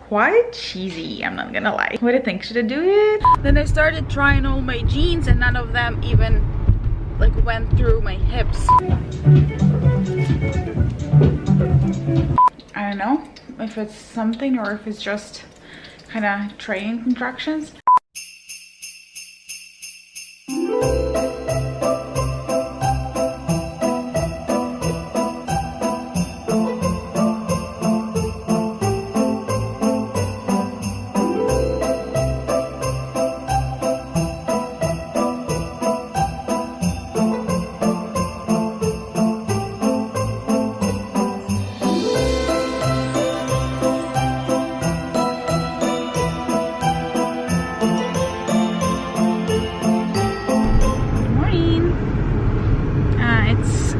quite cheesy, I'm not gonna lie. What do you think? Should I do it? Then I started trying all my jeans and none of them even like went through my hips. I don't know if it's something or if it's just kind of training contractions.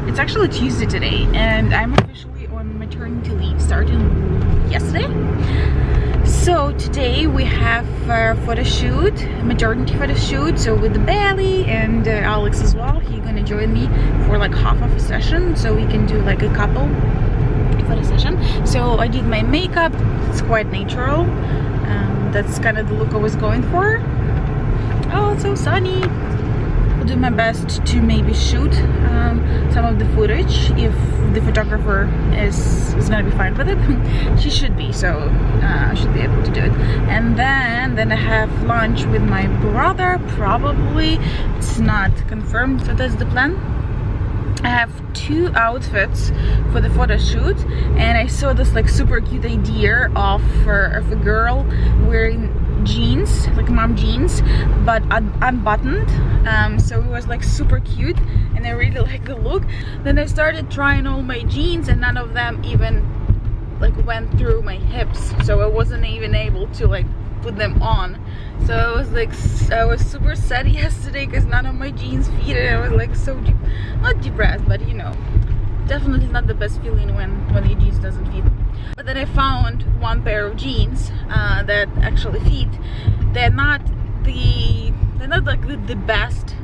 It's actually Tuesday today and I'm officially on maternity leave starting yesterday. So today we have a photo shoot, maternity photo shoot, so with the belly and Alex as well. He's gonna join me for like half of a session so we can do like a couple photo session. So I did my makeup, it's quite natural. That's kind of the look I was going for. Oh, it's so sunny. I'll do my best to maybe shoot some of the footage if the photographer is gonna be fine with it. She should be, so I should be able to do it. And then I have lunch with my brother, probably. It's not confirmed, so that's the plan. I have 2 outfits for the photo shoot, and I saw this like super cute idea of a girl wearing jeans, like mom jeans, but unbuttoned. So it was like super cute and I really like the look. Then I started trying all my jeans and none of them even like went through my hips, so I wasn't even able to like put them on. So I was like, I was super sad yesterday because none of my jeans fit, and I was like so not depressed, but you know, definitely not the best feeling when your jeans doesn't fit. But then I found one pair of jeans that actually fit. They're not like the best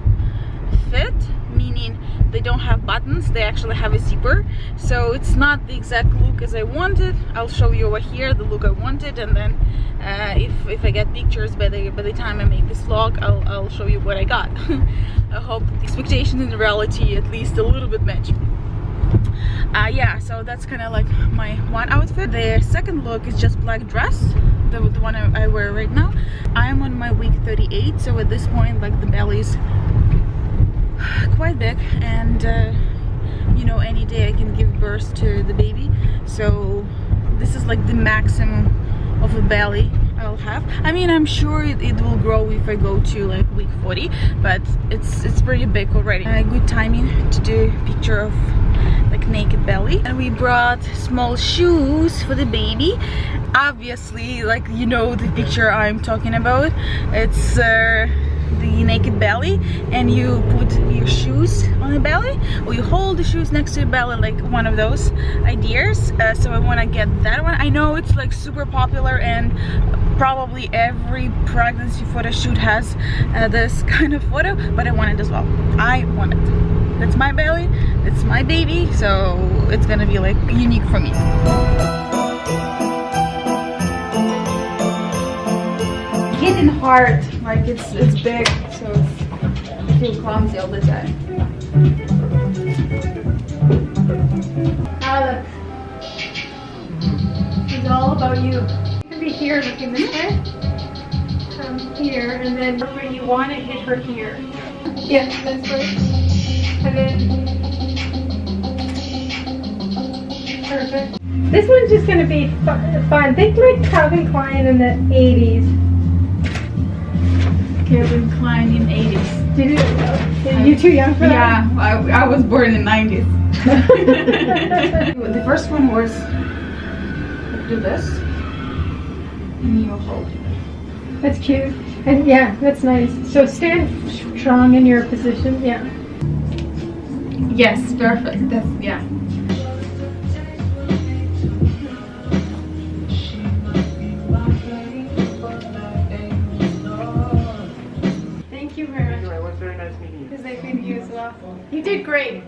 fit, meaning they don't have buttons, they actually have a zipper, so it's not the exact look as I wanted. I'll show you over here the look I wanted, and then if I get pictures by the time I make this vlog, I'll show you what I got. I hope the expectation and the reality at least a little bit match. Yeah, so that's kind of like my one outfit. The second look is just black dress, the one I wear right now. I'm on my week 38, so at this point like the belly is quite big, and you know, any day I can give birth to the baby, so this is like the maximum of a belly I'll have. I mean, I'm sure it will grow if I go to like week 40, but it's pretty big already. Good timing to do a picture of like naked belly. And we brought small shoes for the baby. Obviously, like, you know the picture I'm talking about. It's the naked belly, and you put your shoes on the belly, or you hold the shoes next to the belly, like one of those ideas. So I want to get that one. I know it's like super popular, and probably every pregnancy photo shoot has this kind of photo, but I want it as well. I want it. That's my belly, it's my baby, so it's gonna be like unique for me. Hitting hard, like it's big, so I feel clumsy all the time. Alex, it's all about you. You can be here looking this way. Here, and then where you want to hit her here. Yeah, that's right. And then perfect. This one's just going to be fun. Think like Calvin Klein in the 80s. Calvin Klein in 80s. Are you too young for that? Yeah, I was born in 90s. The first one was do this, and you hold. That's cute. And yeah, that's nice. So stand strong in your position. Yeah. Yes, perfect. That's, yeah. Thank you very much. It was very nice meeting you. Because I think you as well. You did great.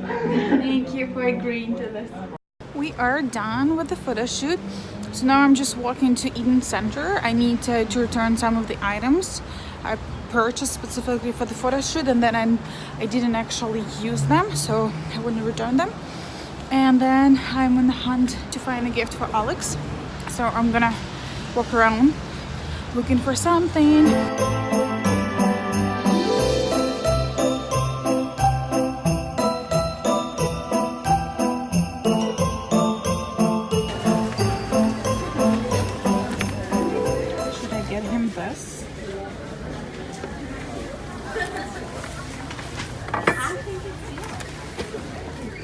Thank you for agreeing to this. We are done with the photo shoot. So now I'm just walking to Eden Center. I need to return some of the items I purchased specifically for the photo shoot, and then I didn't actually use them, so I wouldn't return them. And then I'm on the hunt to find a gift for Alex. So I'm gonna walk around looking for something. Should I get him this?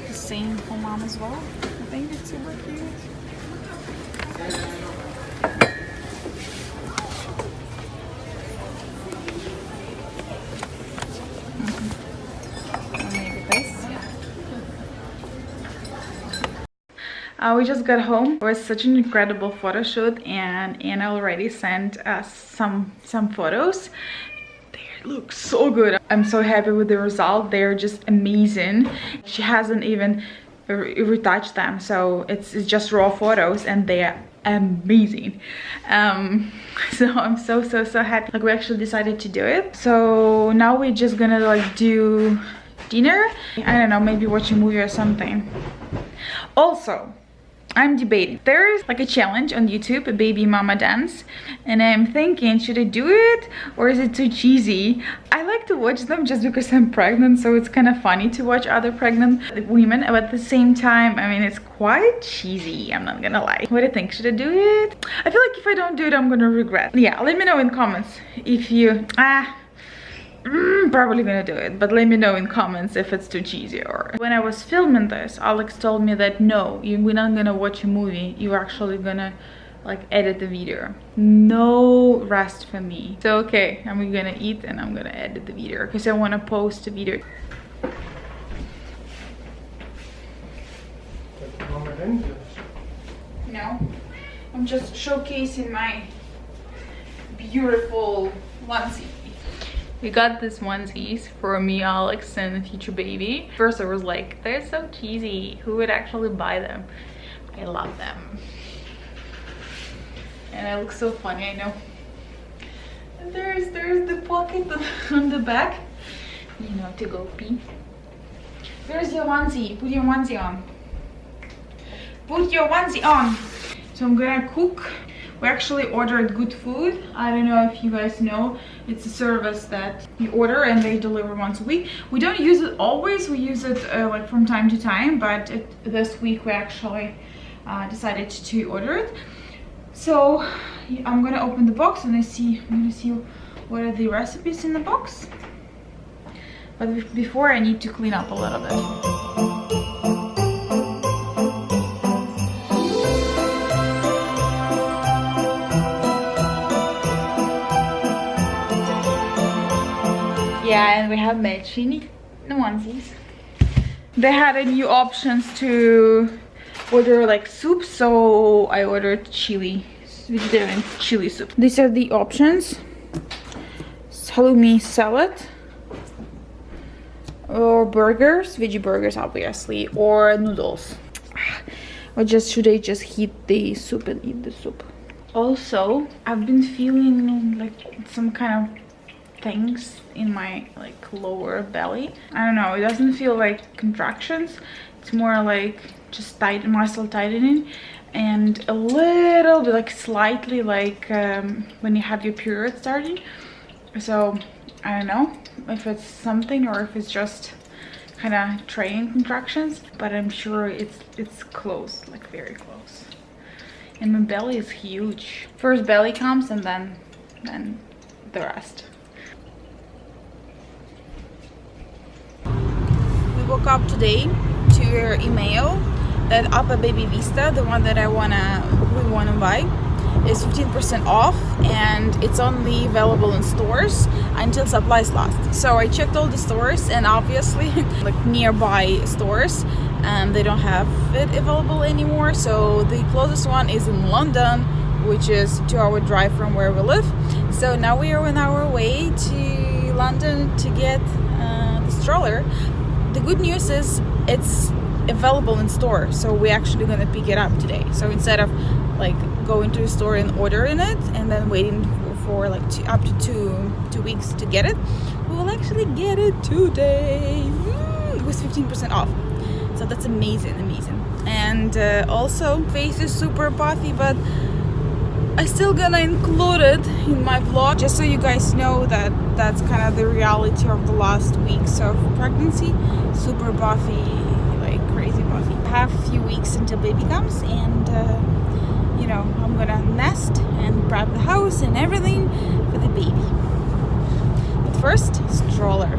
The same for mom as well. I think it's super cute. We just got home. It was such an incredible photo shoot, and Anna already sent us some photos. They look so good. I'm so happy with the result. They're just amazing. She hasn't even retouched them, so it's just raw photos, and they are amazing. So I'm so happy. Like, we actually decided to do it. So now we're just gonna like do dinner. I don't know, maybe watch a movie or something. Also, I'm debating. There's like a challenge on YouTube, a baby mama dance, and I'm thinking, should I do it or is it too cheesy? I like to watch them just because I'm pregnant, so it's kind of funny to watch other pregnant women, but at the same time, I mean, it's quite cheesy, I'm not gonna lie. What do you think? Should I do it? I feel like if I don't do it, I'm gonna regret. Yeah, let me know in comments if you probably gonna do it, but let me know in comments if it's too cheesy. Or when I was filming this, Alex told me that no, we're not gonna watch a movie, you're actually gonna like edit the video. No rest for me. So okay, I'm gonna eat and I'm gonna edit the video because I want to post the video. No, I'm just showcasing my beautiful onesie. We got these onesies for me, Alex, and the future baby. First I was like, they're so cheesy, who would actually buy them? I love them. And I look so funny, I know. And there's the pocket on the back, you know, to go pee. Where's your onesie? Put your onesie on. Put your onesie on. So I'm gonna cook. We actually ordered Good Food. I don't know if you guys know. It's a service that you order and they deliver once a week. We don't use it always. We use it like from time to time, but this week we actually decided to order it. So I'm gonna open the box and I'm gonna see what are the recipes in the box. But before, I need to clean up a little bit. Yeah, and we have matching onesies. They had a new options to order like soup, so I ordered vegetarian chili soup. These are the options: halloumi salad, or burgers, veggie burgers obviously, or noodles. Or should I just heat the soup and eat the soup? Also, I've been feeling like some kind of things in my like lower belly. I don't know, it doesn't feel like contractions, it's more like just muscle tightening, and a little bit like slightly like when you have your period starting. So I don't know if it's something or if it's just kind of training contractions, but I'm sure it's close, like very close. And my belly is huge. First belly comes and then the rest. We woke up today to your email that Upper Baby Vista, the one that we wanna buy, is 15% off, and it's only available in stores until supplies last. So I checked all the stores, and obviously like nearby stores, they don't have it available anymore. So the closest one is in London, which is a 2-hour drive from where we live. So now we are on our way to London to get the stroller. The good news is it's available in store, so we're actually gonna pick it up today. So instead of like going to the store and ordering it and then waiting for like up to two weeks to get it. We will actually get it today with 15% off. So that's amazing. And also, face is super puffy, but I still gonna include it in my vlog just so you guys know that that's kind of the reality of the last weeks of pregnancy. Super buffy, like crazy buffy. I have a few weeks until baby comes, and you know, I'm gonna nest and prep the house and everything for the baby. But first, stroller.